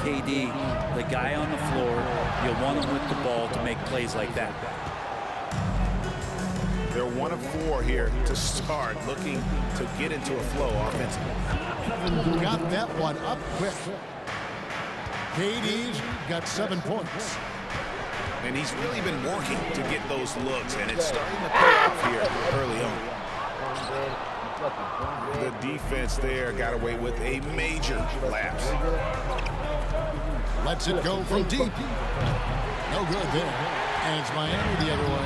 KD, the guy on the floor, you'll want him with the ball to make plays like that. They're 1 of 4 here to start, looking to get into a flow offensively. Got that one up quick. KD's got 7 points. And he's really been working to get those looks, and it's starting to pay off here early on. The defense there got away with a major lapse. Lets it go from deep. No good there. And it's Miami the other way.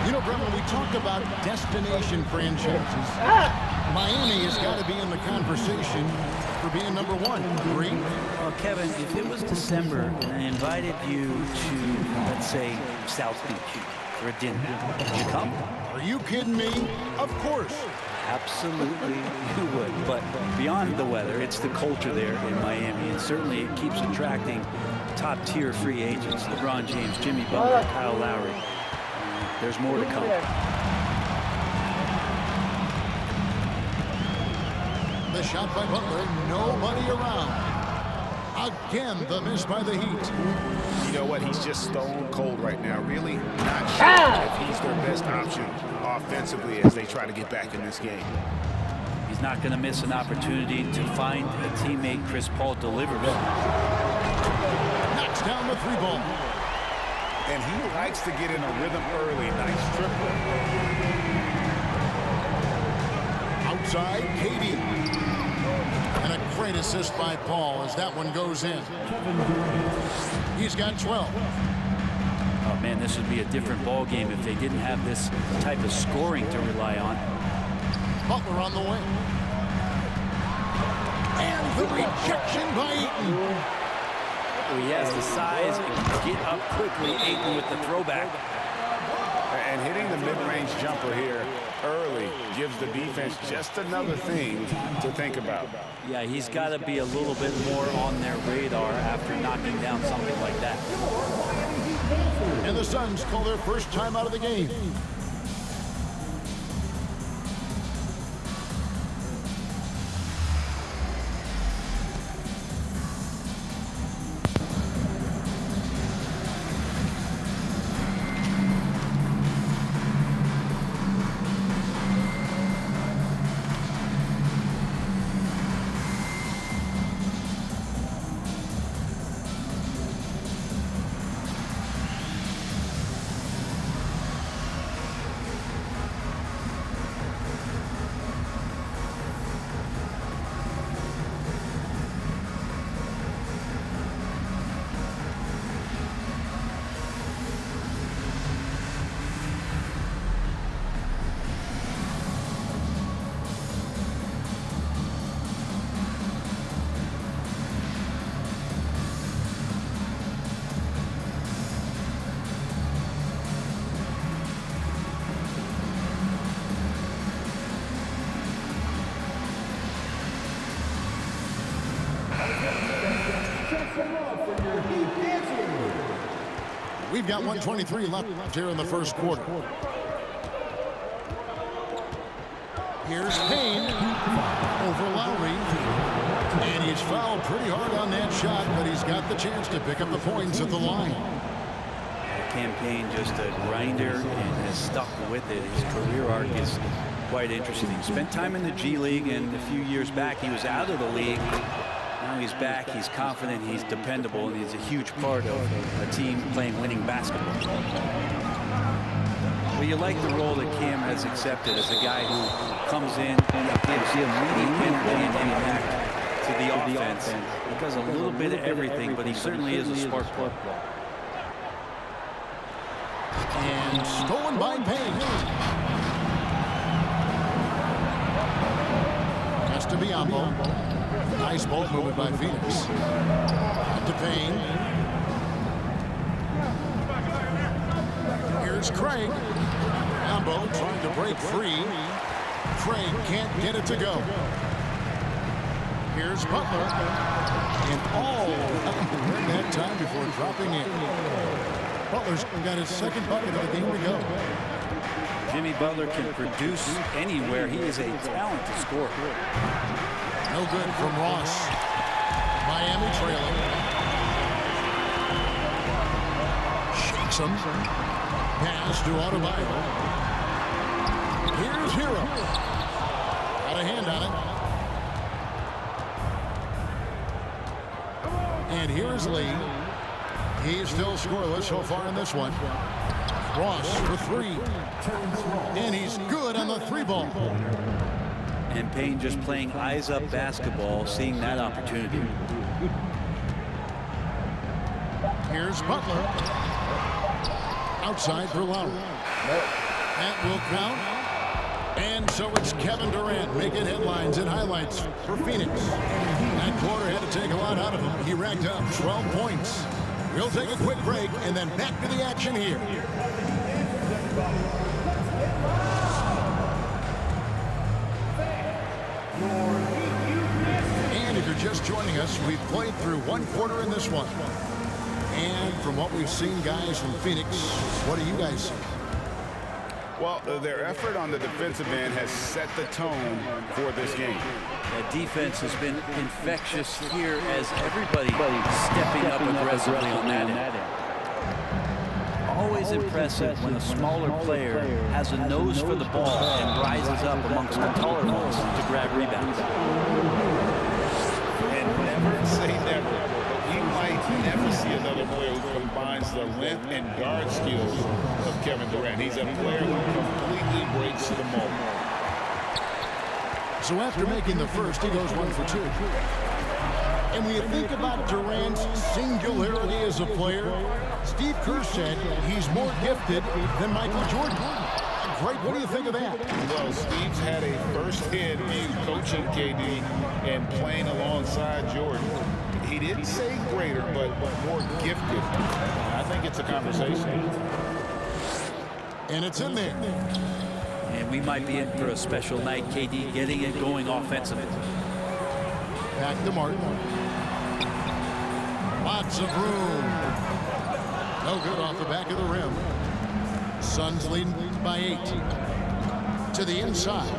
You know, Brett, when we talk about destination franchises, Miami has got to be in the conversation for being number 1. Agree? Well, Kevin, if it was December and I invited you to, let's say, South Beach for a dinner, would you come? Are you kidding me? Of course. Absolutely, you would. But beyond the weather, it's the culture there in Miami, and certainly it keeps attracting top-tier free agents. LeBron James, Jimmy Butler, Kyle Lowry. There's more to come. The shot by Butler, nobody around. Again, the miss by the Heat. You know what? He's just stone cold right now. Really not sure if he's their best option offensively as they try to get back in this game. He's not going to miss an opportunity to find a teammate. Chris Paul delivers. Knocks down the 3-ball. And he likes to get in a rhythm early. Nice triple. Outside, KD. And a great assist by Paul as that one goes in. He's got 12. Oh, man, this would be a different ball game if they didn't have this type of scoring to rely on. Butler on the wing. And the rejection by Ayton. He has the size and can get up quickly. Ayton with the throwback. And hitting the mid-range jumper here early gives the defense just another thing to think about. Yeah, he's got to be a little bit more on their radar after knocking down something like that. And the Suns call their first time out of the game. We've got 1:23 left here in the first quarter. Here's Payne over Lowry. And he's fouled pretty hard on that shot, but he's got the chance to pick up the points at the line. Campaign just a grinder and has stuck with it. His career arc is quite interesting. Spent time in the G League, and a few years back he was out of the league. Now he's back, he's confident, he's dependable, and he's a huge part of a team playing winning basketball. Well, you like the role that Cam has accepted as a guy who comes in and gives immediate energy and impact to the offense. He does a little bit of everything, but he certainly is a spark plug. And stolen by Payne. Has to be Ambo. Nice ball movement by Phoenix. Up to Payne. Here's Craig. Ambo trying to break free. Craig can't get it to go. Here's Butler. And in that time before dropping in. Butler's got his second bucket of the game to go. Jimmy Butler can produce anywhere. He is a talented scorer. No good from Ross. Miami trailing. Exum. Pass to Adebayo. Here's Hero. Got a hand on it. And here's Lee. He's still scoreless so far in this one. Ross for three. And he's good on the three ball. And Payne just playing eyes-up basketball, seeing that opportunity. Here's Butler. Outside for Lowry. That will count. And so it's Kevin Durant making headlines and highlights for Phoenix. That quarter had to take a lot out of him. He racked up 12 points. We'll take a quick break and then back to the action here. And if you're just joining us, we've played through one quarter in this one. And from what we've seen, guys, from Phoenix, what do you guys see? Well, their effort on the defensive end has set the tone for this game. That defense has been infectious here as everybody stepping up aggressively on that end. Always impressive when a smaller player has a nose for the ball and rises up amongst the taller ones to grab rebounds. And never say never, but we might never see another player who combines the length and guard skills of Kevin Durant. He's a player who completely breaks the mold. So after making the first, he goes 1 for 2. And when you think about Durant's singularity as a player, Steve Kerr said he's more gifted than Michael Jordan. Greg, what do you think of that? Well, Steve's had a first-hand view coaching KD and playing alongside Jordan. He didn't say greater, but more gifted. I think it's a conversation. And it's in there. And we might be in for a special night, KD getting it going offensively. Back to Martin. Lots of room. No good off the back of the rim. Suns leading by 8. To the inside.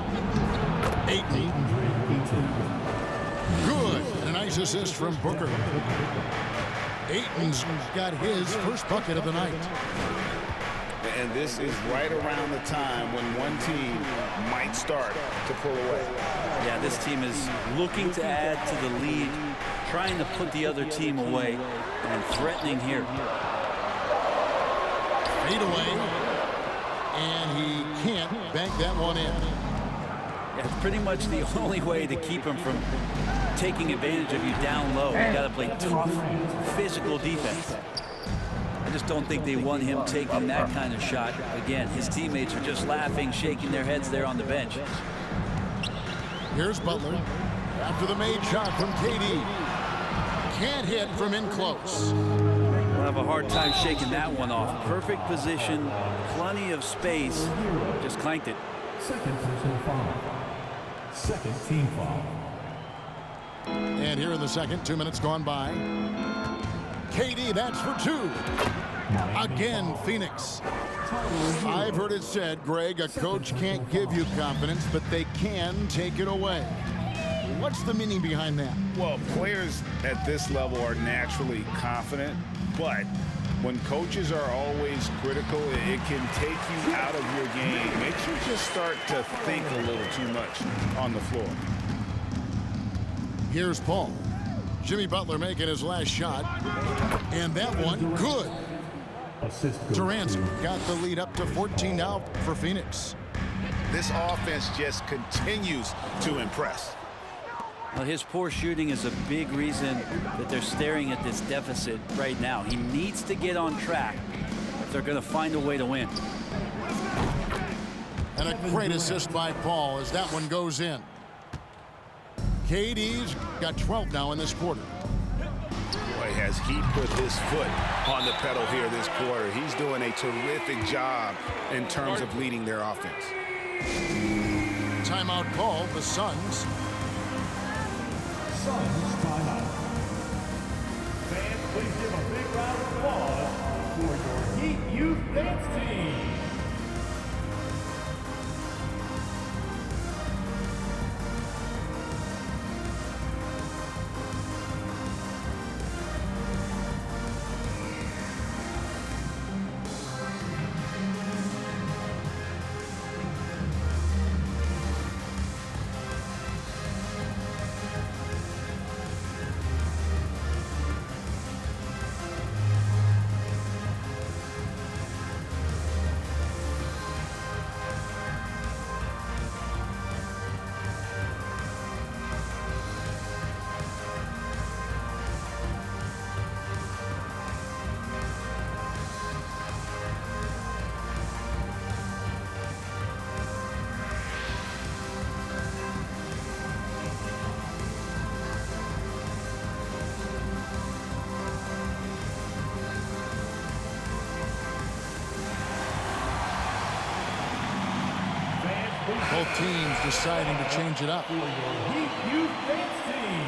Ayton. Good. And a nice assist from Booker. Ayton's got his first bucket of the night. And this is right around the time when one team might start to pull away. Yeah, this team is looking to add to the lead, trying to put the other team away, and threatening here. Fade away. And he can't bank that one in. Yeah, it's pretty much the only way to keep him from taking advantage of you down low. You got to play tough, physical defense. I just don't think they want him taking that kind of shot. Again, his teammates are just laughing, shaking their heads there on the bench. Here's Butler. After the made shot from KD. Can't hit from in close. We'll have a hard time shaking that one off. Perfect position, plenty of space. Just clanked it. Second personal foul. Second team foul. And here in the second, 2 minutes gone by. KD, that's for 2. Again, Phoenix. I've heard it said, Greg, a coach can't give you confidence, but they can take it away. What's the meaning behind that? Well, players at this level are naturally confident, but when coaches are always critical, it can take you out of your game. Makes you just start to think a little too much on the floor. Here's Paul. Jimmy Butler making his last shot. And that one, good. Durant's got the lead up to 14 now for Phoenix. This offense just continues to impress. Well, his poor shooting is a big reason that they're staring at this deficit right now. He needs to get on track if they're going to find a way to win. And a great assist by Paul as that one goes in. KD's got 12 now in this quarter. Boy, has he put his foot on the pedal here this quarter. He's doing a terrific job in terms of leading their offense. Timeout call, the Suns. Suns timeout. Fans, please give a big round of applause for your Heat Youth Dance Team. Both teams deciding to change it up. For your Heat Youth Dance Team.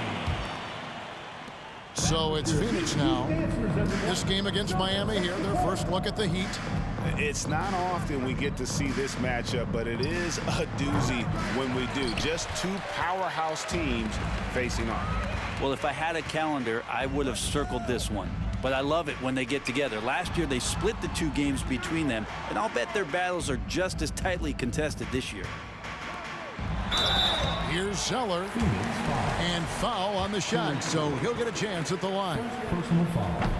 So it's Phoenix now. This game against Miami here, their first look at the Heat. It's not often we get to see this matchup, but it is a doozy when we do. Just two powerhouse teams facing off. Well, if I had a calendar, I would have circled this one. But I love it when they get together. Last year, they split the two games between them, and I'll bet their battles are just as tightly contested this year. Here's Zeller, and foul on the shot, so he'll get a chance at the line. Personal foul.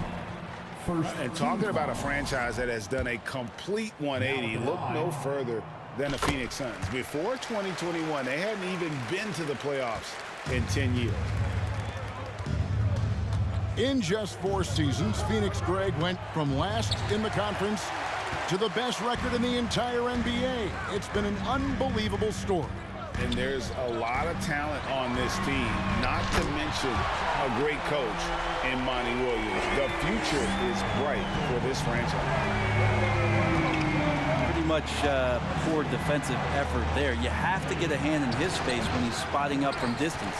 And talking about a franchise that has done a complete 180, look no further than the Phoenix Suns. Before 2021, they hadn't even been to the playoffs in 10 years. In just 4 seasons, Phoenix, Greg, went from last in the conference to the best record in the entire NBA. It's been an unbelievable story. And there's a lot of talent on this team, not to mention a great coach in Monty Williams. The future is bright for this franchise. Pretty much poor defensive effort there. You have to get a hand in his face when he's spotting up from distance.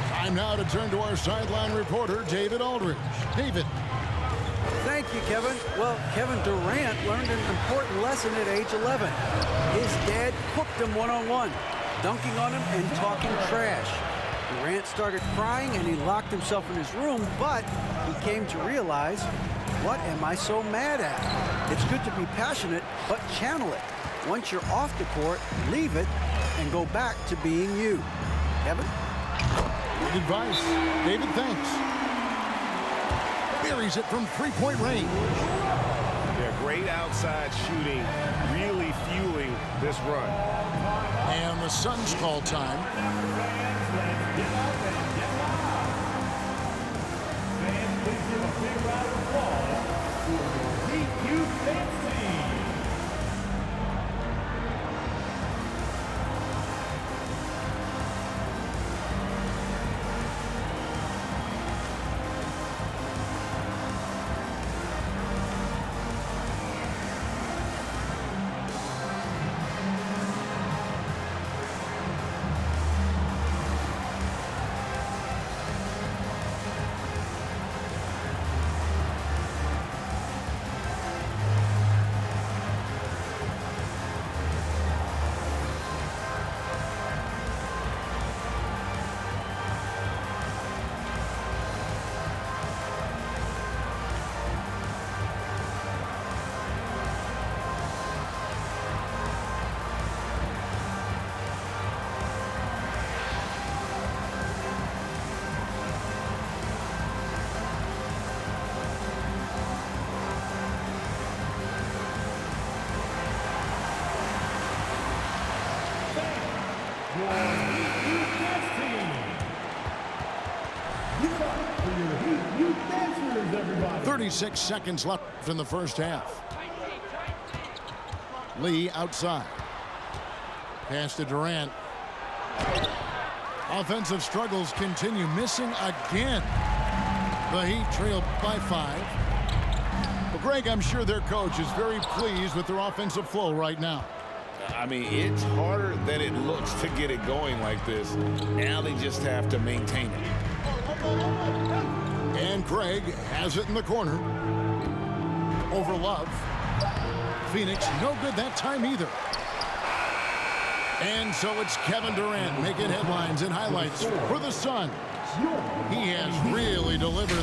Time now to turn to our sideline reporter, David Aldridge. David. Thank you, Kevin. Well, Kevin Durant learned an important lesson at age 11. His dad cooked him one-on-one, dunking on him and talking trash. Durant started crying and he locked himself in his room, but he came to realize, what am I so mad at? It's good to be passionate, but channel it. Once you're off the court, leave it and go back to being you. Kevin? Good advice. David, thanks. Buries it from three-point range. Yeah, great outside shooting, really fueling this run. And the Suns call time. Fans, please give a big round of applause for your Heat Youth Dance Team. Your Heat Youth Dance Team. Give it up for your Heat Youth Dancers, everybody. 36 seconds left in the first half. Lee outside. Pass to Durant. Offensive struggles continue, missing again. The Heat trail by 5. Well, Greg, I'm sure their coach is very pleased with their offensive flow right now. I mean, it's harder than it looks to get it going like this. Now they just have to maintain it. And Craig has it in the corner. Over Love. Phoenix, no good that time either. And so it's Kevin Durant making headlines and highlights for the Suns. He has really delivered